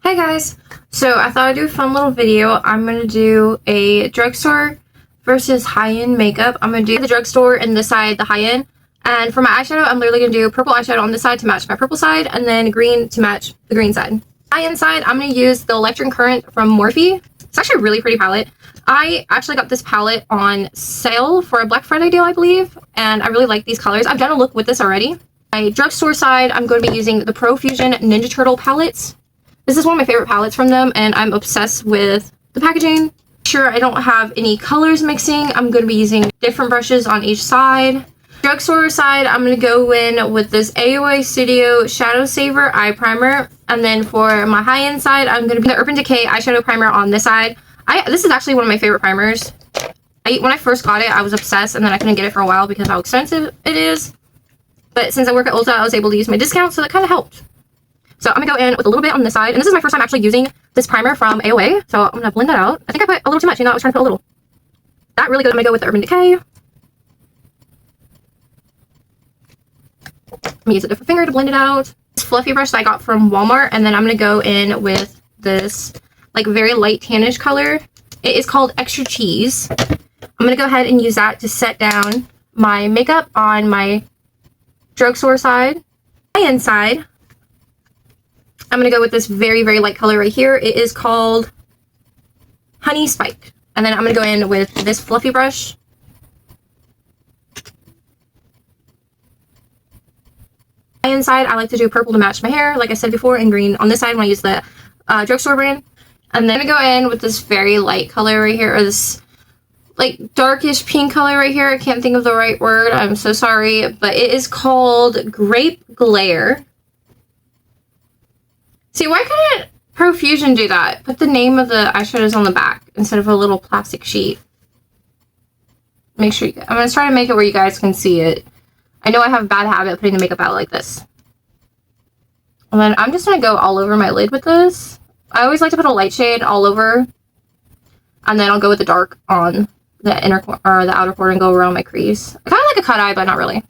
Hi guys! So I thought I'd do a fun little video. I'm going to do a drugstore versus high-end makeup. I'm going to do the drugstore and this side, the high-end. And for my eyeshadow, I'm literally going to do purple eyeshadow on this side to match my purple side, and then green to match the green side. High-end side, I'm going to use the Electric Current from Morphe. It's actually a really pretty palette. I actually got this palette on sale for a Black Friday deal, I believe, and I really like these colors. I've done a look with this already. My drugstore side, I'm going to be using the Profusion Ninja Turtle palettes. This is one of my favorite palettes from them, and I'm obsessed with the packaging. Sure, I don't have any colors mixing. I'm going to be using different brushes on each side. Drugstore side, I'm going to go in with this AOA Studio Shadow Saver Eye Primer. And then for my high-end side, I'm going to be the Urban Decay Eyeshadow Primer on this side. This is actually one of my favorite primers. When I first got it, I was obsessed, and then I couldn't get it for a while because how expensive it is. But since I work at Ulta, I was able to use my discount, so that kind of helped. So I'm going to go in with a little bit on this side. And this is my first time actually using this primer from AOA. So I'm going to blend that out. I think I put a little too much. I was trying to put a little. That really good. I'm going to go with the Urban Decay. I'm going to use a different finger to blend it out. This fluffy brush that I got from Walmart. And then I'm going to go in with this like very light tannish color. It is called Extra Cheese. I'm going to go ahead and use that to set down my makeup on my drugstore side. High-end side, I'm going to go with this very, very light color right here. It is called Honey Spike. And then I'm going to go in with this fluffy brush. Inside, I like to do purple to match my hair, like I said before, and green on this side when I use the drugstore brand. And then I'm going to go in with this very light color right here, or this like darkish pink color right here. I can't think of the right word. I'm so sorry. But it is called Grape Glare. See, why couldn't Profusion do that? Put the name of the eyeshadows on the back instead of a little plastic sheet. Make sure I'm going to try to make it where you guys can see it. I know I have a bad habit of putting the makeup out like this. And then I'm just going to go all over my lid with this. I always like to put a light shade all over. And then I'll go with the dark on the inner or the outer corner and go around my crease. I kind of like a cut eye, but not really.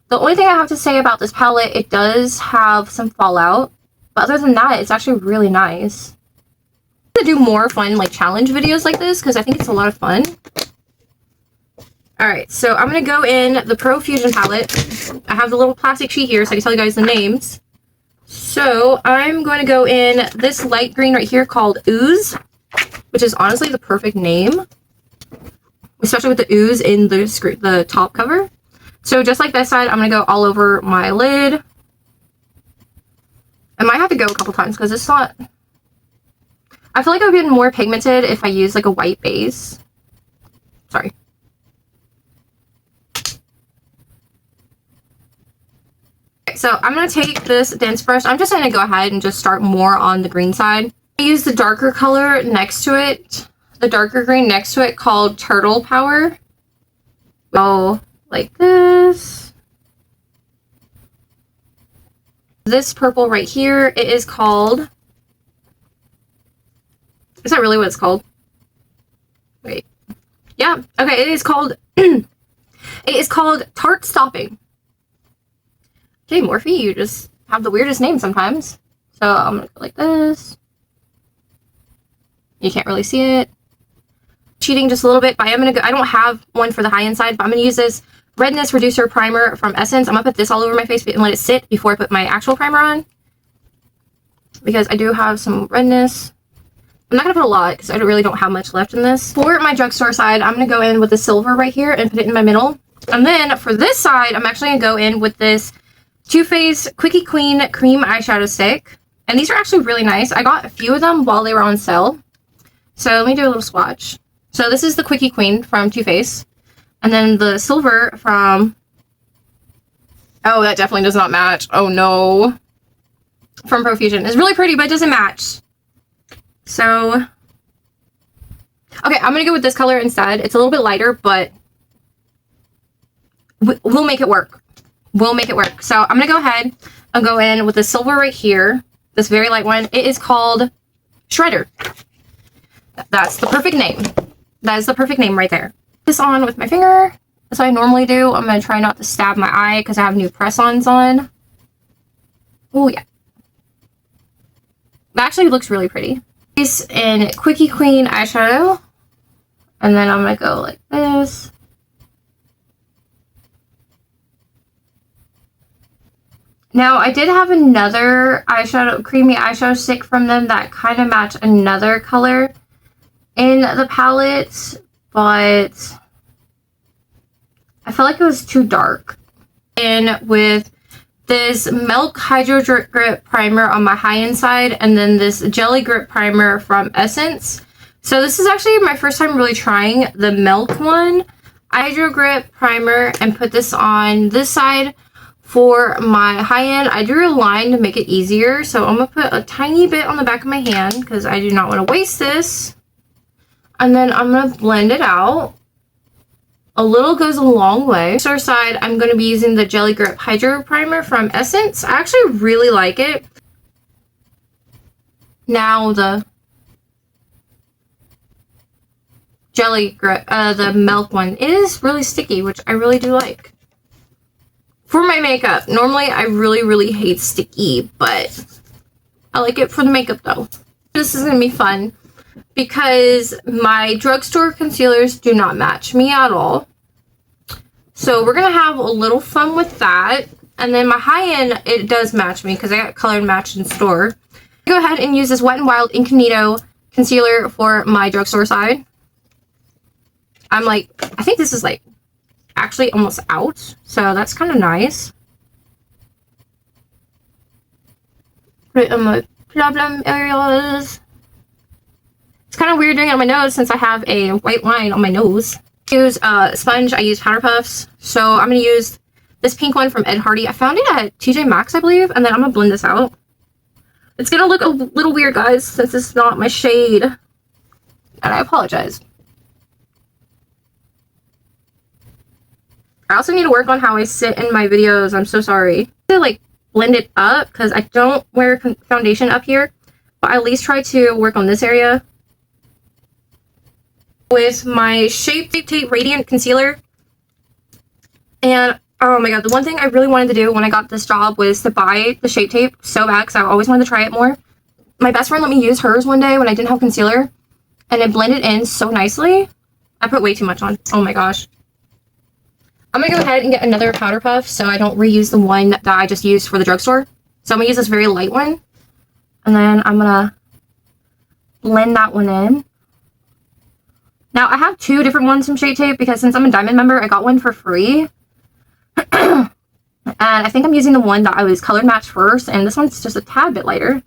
The only thing I have to say about this palette, it does have some fallout. But other than that, it's actually really nice. I'm going to do more fun like challenge videos like this because I think it's a lot of fun. Alright, so I'm going to go in the Profusion palette. I have the little plastic sheet here so I can tell you guys the names. So I'm going to go in this light green right here called Ooze, which is honestly the perfect name. Especially with the ooze in the top cover. So just like this side, I'm going to go all over my lid. I might have to go a couple times because it's not... I feel like it would be more pigmented if I use like a white base. Sorry. Okay, so I'm going to take this dense brush. I'm just going to go ahead and just start more on the green side. I use the darker color next to it. The darker green next to it called Turtle Power. Go like this. This purple right here, it is called... Is that really what it's called? Wait. Yeah. Okay, it is called... it is called Tart Stopping. Okay, Morphe, you just have the weirdest name sometimes. So I'm gonna go like this. You can't really see it. Cheating just a little bit, but I am gonna go. I don't have one for the high-end side, but I'm gonna use this Redness Reducer Primer from Essence. I'm gonna put this all over my face and let it sit before I put my actual primer on, because I do have some redness. I'm not gonna put a lot because I really don't have much left in this. For my drugstore side, I'm gonna go in with the silver right here and put it in my middle. And then for this side, I'm actually gonna go in with this Too Faced Quickie Queen Cream Eyeshadow Stick. And these are actually really nice. I got a few of them while they were on sale. So let me do a little swatch. So this is the Quickie Queen from Too Faced. And then the silver from... Oh, that definitely does not match. Oh no. From Profusion. It's really pretty, but it doesn't match. So... Okay, I'm going to go with this color instead. It's a little bit lighter, but... We'll make it work. We'll make it work. So I'm going to go ahead and go in with the silver right here. This very light one. It is called Shredder. That's the perfect name. That is the perfect name right there. This on with my finger, as I normally do. I'm going to try not to stab my eye because I have new press-ons on. Oh, yeah. That actually looks really pretty. This in Quickie Queen eyeshadow. And then I'm going to go like this. Now, I did have another eyeshadow, creamy eyeshadow stick from them that kind of matched another color in the palette, but I felt like it was too dark. And with this Milk Hydro Grip Primer on my high-end side, and then this Jelly Grip Primer from Essence. So this is actually my first time really trying the Milk one. Hydro Grip Primer, and put this on this side. For my high-end, I drew a line to make it easier, so I'm going to put a tiny bit on the back of my hand because I do not want to waste this. And then I'm going to blend it out. A little goes a long way. On our side, I'm going to be using the Jelly Grip Hydro Primer from Essence. I actually really like it. Now the Jelly Grip, the Milk one is really sticky, which I really do like. For my makeup, normally I really hate sticky, but I like it for the makeup though. This is going to be fun because my drugstore concealers do not match me at all. So we're going to have a little fun with that. And then my high-end, it does match me because I got color and match in store. Go ahead and use this Wet n Wild Incognito concealer for my drugstore side. I'm like, I think this is like actually almost out, so that's kind of nice. Put it on my problem areas. It's kind of weird doing it on my nose since I have a white line on my nose. Use a sponge. I use powder puffs, so I'm gonna use this pink one from Ed Hardy. I found it at TJ Maxx, I believe, and then I'm gonna blend this out. It's gonna look a little weird, guys, since it's not my shade, and I apologize. I also need to work on how I sit in my videos. I'm so sorry. To like blend it up because I don't wear foundation up here, but I at least try to work on this area. With my Shape Tape Radiant Concealer. And oh my god, the one thing I really wanted to do when I got this job was to buy the Shape Tape so bad because I always wanted to try it more. My best friend let me use hers one day when I didn't have concealer, and it blended in so nicely. I put way too much on. Oh my gosh. I'm going to go ahead and get another powder puff so I don't reuse the one that I just used for the drugstore. So I'm going to use this very light one. And then I'm going to blend that one in. Now, I have two different ones from Shape Tape because since I'm a Diamond member, I got one for free. And I think I'm using the one that I was color matched first. And this one's just a tad bit lighter.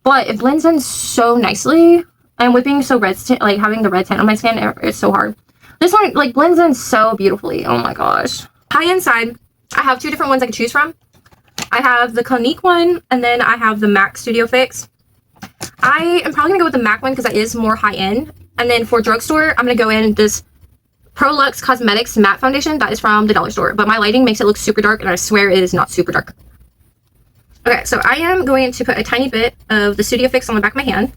But it blends in so nicely. And with being so red, like having the red tint on my skin, it's so hard. This one, like, blends in so beautifully. Oh my gosh. High-end side, I have two different ones I can choose from. I have the Clinique one, and then I have the MAC Studio Fix. I am probably going to go with the MAC one because that is more high-end. And then for drugstore, I'm going to go in this Pro Luxe Cosmetics Matte Foundation. That is from the dollar store. But my lighting makes it look super dark, and I swear it is not super dark. Okay, so I am going to put a tiny bit of the Studio Fix on the back of my hand.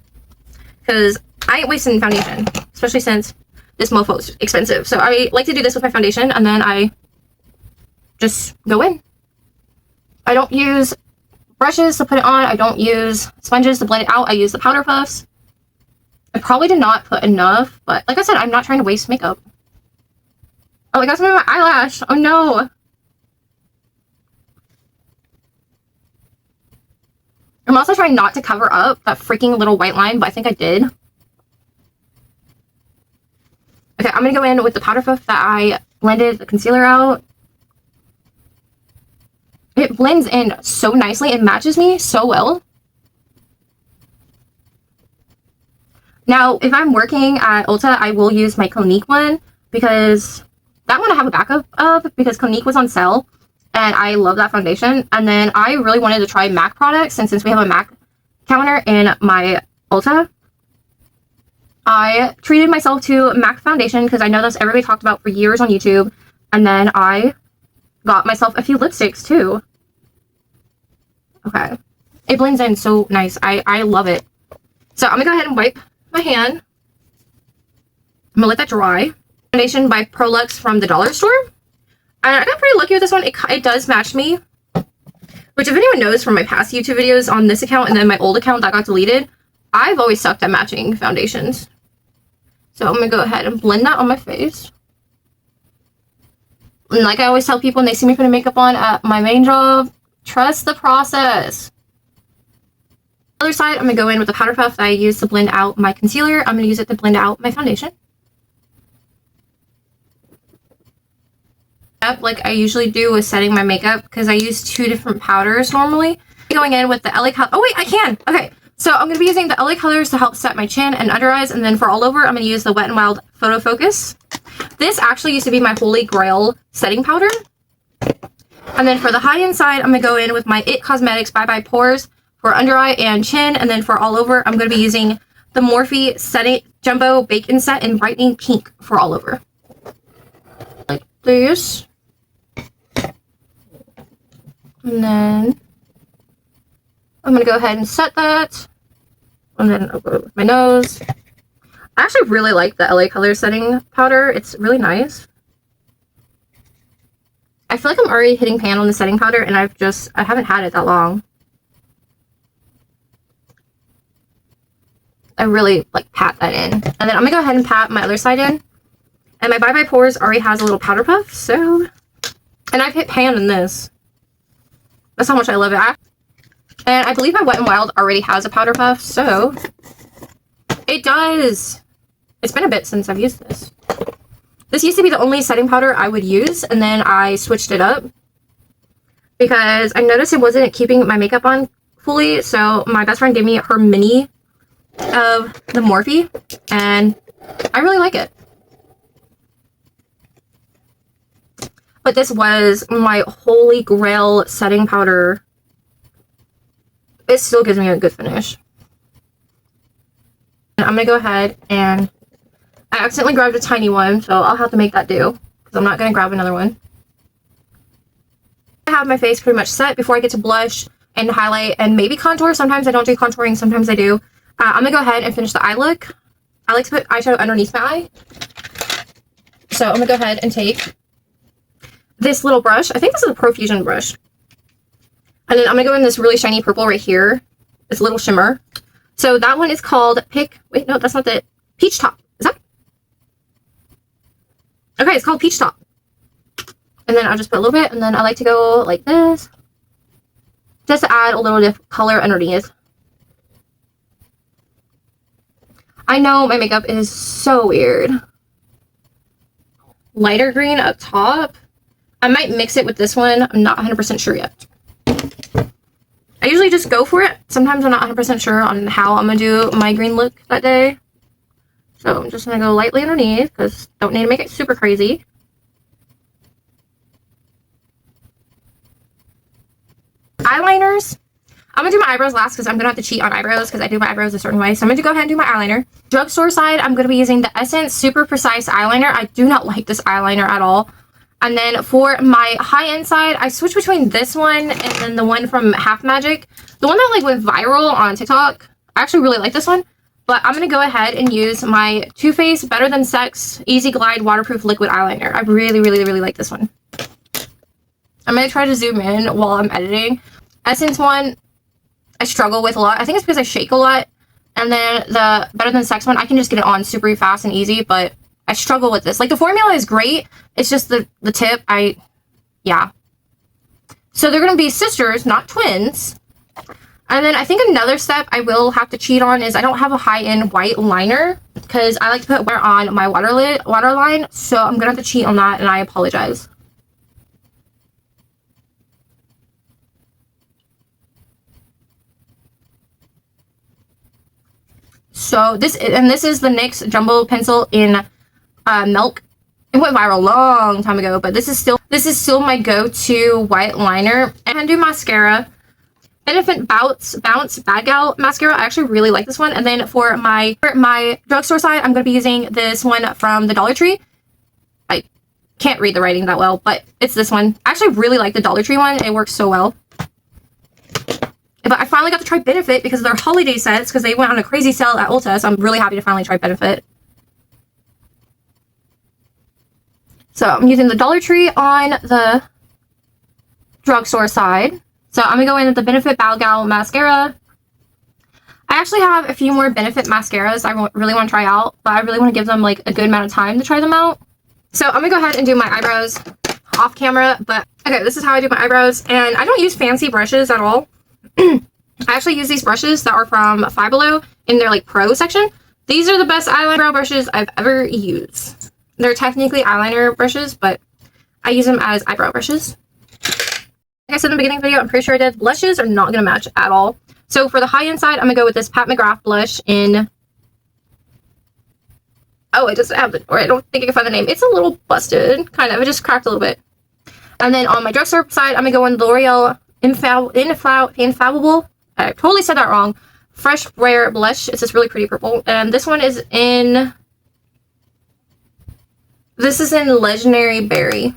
Because I ain't wasting foundation, especially since this mofo is expensive. So I like to do this with my foundation, and then I just go in. I don't use brushes to put it on. I don't use sponges to blend it out. I use the powder puffs. I probably did not put enough, but like I said, I'm not trying to waste makeup. Oh, I got some in my eyelash. Oh no. I'm also trying not to cover up that freaking little white line, but I think I did. Okay, I'm going to go in with the powder puff that I blended the concealer out. It blends in so nicely. It matches me so well. Now, if I'm working at Ulta, I will use my Clinique one because that one I have a backup of because Clinique was on sale and I love that foundation. And then I really wanted to try MAC products, and since we have a MAC counter in my Ulta, I treated myself to MAC foundation because I know that's everybody talked about for years on YouTube. And then I got myself a few lipsticks too. Okay. It blends in so nice. I love it. So I'm going to go ahead and wipe my hand. I'm going to let that dry. Foundation by Pro Luxe from the dollar store. And I got pretty lucky with this one. It does match me. Which, if anyone knows from my past YouTube videos on this account and then my old account that got deleted, I've always sucked at matching foundations. So I'm going to go ahead and blend that on my face. And like I always tell people when they see me putting makeup on at my main job, trust the process. Other side, I'm going to go in with the powder puff that I use to blend out my concealer. I'm going to use it to blend out my foundation. Like I usually do with setting my makeup, because I use 2 different powders normally. Going in with the LA Color. Oh wait, I can. Okay, so I'm going to be using the LA Colors to help set my chin and under eyes, and then for all over, I'm going to use the Wet n Wild Photo Focus. This actually used to be my holy grail setting powder. And then for the high-end side, I'm going to go in with my IT Cosmetics Bye Bye Pores for under eye and chin, and then for all over, I'm going to be using the Morphe Setting Jumbo Bake-In Set in Brightening Pink for all over. Like this. And then I'm going to go ahead and set that. And then I'll go with my nose. I actually really like the LA Color setting powder. It's really nice. I feel like I'm already hitting pan on the setting powder, and I haven't had it that long. I really like pat that in. And then I'm going to go ahead and pat my other side in. And my Bye Bye Pores already has a little powder puff, so... And I've hit pan in this. That's how much I love it. And I believe my Wet n Wild already has a powder puff, so... It does! It's been a bit since I've used this. This used to be the only setting powder I would use, and then I switched it up. Because I noticed it wasn't keeping my makeup on fully, so my best friend gave me her mini of the Morphe, and I really like it. But this was my holy grail setting powder. It still gives me a good finish. And I'm going to go ahead and... I accidentally grabbed a tiny one, so I'll have to make that do. Because I'm not going to grab another one. I have my face pretty much set before I get to blush and highlight and maybe contour. Sometimes I don't do contouring, sometimes I do. I'm going to go ahead and finish the eye look. I like to put eyeshadow underneath my eye. So I'm going to go ahead and take this little brush. I think this is a Profusion brush. And then I'm going to go in this really shiny purple right here. This little shimmer. So that one is called Wait, no, that's not the... Peach Top. Is that? Okay, it's called Peach Top. And then I'll just put a little bit, and then I like to go like this. Just to add a little color underneath. I know my makeup is so weird. Lighter green up top. I might mix it with this one. I'm not 100% sure yet. I usually just go for it. Sometimes I'm not 100% sure on how I'm going to do my green look that day. So I'm just going to go lightly underneath because don't need to make it super crazy. Eyeliners. I'm going to do my eyebrows last because I'm going to have to cheat on eyebrows because I do my eyebrows a certain way. So I'm going to go ahead and do my eyeliner. Drugstore side, I'm going to be using the Essence Super Precise Eyeliner. I do not like this eyeliner at all. And then for my high-end side, I switch between this one and then the one from Half Magic. The one that like went viral on TikTok. I actually really like this one. But I'm going to go ahead and use my Too Faced Better Than Sex Easy Glide Waterproof Liquid Eyeliner. I really, really, really like this one. I'm going to try to zoom in while I'm editing. Essence one, I struggle with a lot. I think it's because I shake a lot. And then the Better Than Sex one, I can just get it on super fast and easy, but I struggle with this. Like, the formula is great. It's just the tip, yeah. So they're going to be sisters, not twins. And then I think another step I will have to cheat on is I don't have a high-end white liner because I like to put water on my waterline. So I'm going to have to cheat on that, and I apologize. So this is the NYX Jumbo Pencil in Milk. It went viral a long time ago, but this is still my go-to white liner. And I do mascara. Benefit Bounce Bad Gal mascara. I actually really like this one. And then for my drugstore side, I'm going to be using this one from the Dollar Tree. I can't read the writing that well, but it's this one. I actually really like the Dollar Tree one. It works so well. But I finally got to try Benefit because of their holiday sets, because they went on a crazy sale at Ulta, so I'm really happy to finally try Benefit. So I'm using the Dollar Tree on the drugstore side. So I'm gonna go in with the Benefit Bow Gal mascara. I actually have a few more Benefit mascaras I really want to try out, but I really want to give them like a good amount of time to try them out. So I'm gonna go ahead and do my eyebrows off camera, but okay, this is how I do my eyebrows, and I don't use fancy brushes at all. I actually use these brushes that are from Five Below in their like pro section. These are the best eyeliner brushes I've ever used. They're technically eyeliner brushes, but I use them as eyebrow brushes. Like I said in the beginning of the video, I'm pretty sure I did. Blushes are not going to match at all. So for the high-end side, I'm going to go with this Pat McGrath blush in... Oh, it doesn't have the... Or I don't think I can find the name. It's a little busted, kind of. It just cracked a little bit. And then on my drugstore side, I'm going to go in L'Oreal Infallible. I totally said that wrong. Fresh Rare Blush. It's this really pretty purple. And this one is in... This is in Legendary Berry.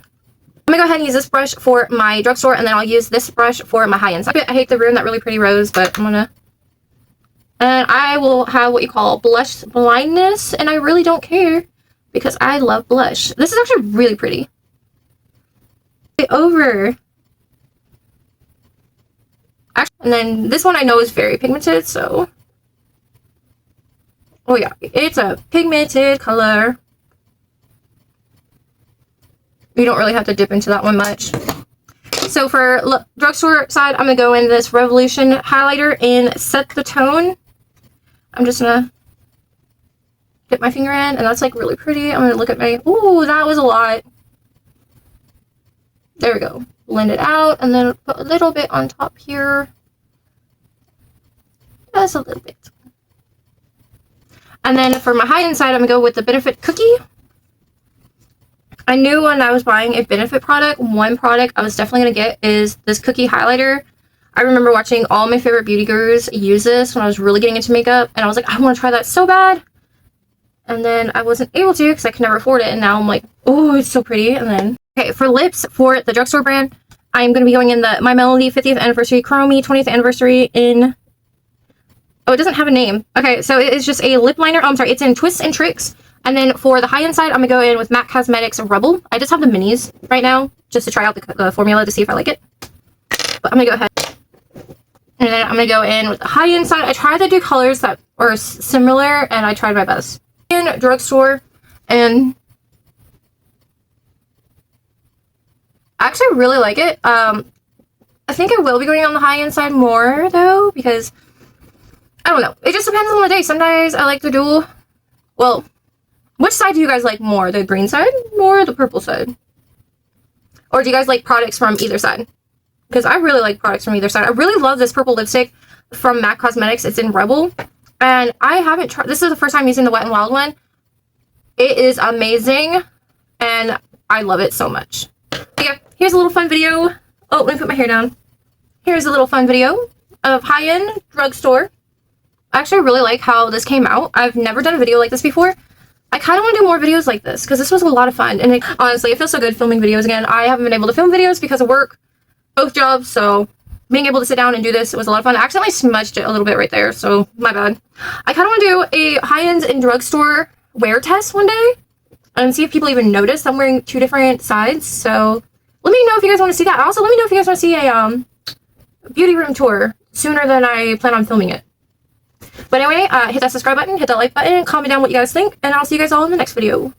I'm gonna go ahead and use this brush for my drugstore, and then I'll use this brush for my high-end side. I hate to ruin that really pretty rose, but I'm gonna... And I will have what you call blush blindness, and I really don't care because I love blush. This is actually really pretty. Over. Actually, and then this one I know is very pigmented, so... Oh yeah, it's a pigmented color. You don't really have to dip into that one much. So for drugstore side, I'm going to go in this Revolution highlighter and Set the Tone. I'm just going to dip my finger in, and that's like really pretty. I'm going to look at my... Ooh, that was a lot. There we go. Blend it out, and then put a little bit on top here. Just a little bit. And then for my high-end side, I'm going to go with the Benefit Cookie. I knew when I was buying a Benefit product, one product I was definitely going to get is this cookie highlighter. I remember watching all my favorite beauty gurus use this when I was really getting into makeup, and I was like, I want to try that so bad. And then I wasn't able to because I could never afford it, and now I'm like, oh, it's so pretty. And then, okay, for lips, for the drugstore brand, I'm going to be going in the My Melody 50th Anniversary Chromie 20th Anniversary in... Oh, it doesn't have a name. Okay, so it is just a lip liner. Oh, I'm sorry, it's in Twists and Tricks. And then for the high-end side, I'm going to go in with MAC Cosmetics Rebel. I just have the minis right now, just to try out the formula to see if I like it. But I'm going to go ahead. And then I'm going to go in with the high-end side. I tried to do colors that are similar, and I tried my best. In drugstore, and I actually really like it. I think I will be going on the high-end side more, though, because, I don't know. It just depends on the day. Some days I like to do, well... Which side do you guys like more? The green side or the purple side? Or do you guys like products from either side? Because I really like products from either side. I really love this purple lipstick from MAC Cosmetics. It's in Rebel. And I haven't tried... This is the first time using the Wet n Wild one. It is amazing. And I love it so much. Yeah, here's a little fun video. Oh, let me put my hair down. Here's a little fun video of high-end drugstore. I actually really like how this came out. I've never done a video like this before. I kind of want to do more videos like this because this was a lot of fun, and honestly, it feels so good filming videos again. I haven't been able to film videos because of work, both jobs, so being able to sit down and do this was a lot of fun. I accidentally smudged it a little bit right there, so my bad. I kind of want to do a high-end and drugstore wear test one day and see if people even notice I'm wearing two different sides, so let me know if you guys want to see that. Also, let me know if you guys want to see a beauty room tour sooner than I plan on filming it. But anyway, hit that subscribe button, hit that like button, comment down what you guys think, and I'll see you guys all in the next video.